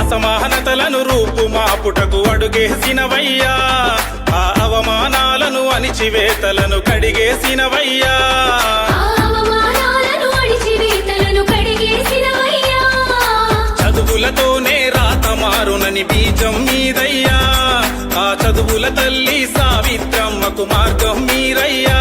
అసమానతలను రూపుమాపుటకు అడుగేసినవయ్యా, ఆ అవమానాలను అణిచివేతలను కడిగేసినవయ్యా. చదువులతోనే రాత మారునని బీజం మీదయ్యా, ఆ చదువుల తల్లి సావిత్రమ్మకు మార్గం మీరయ్యా.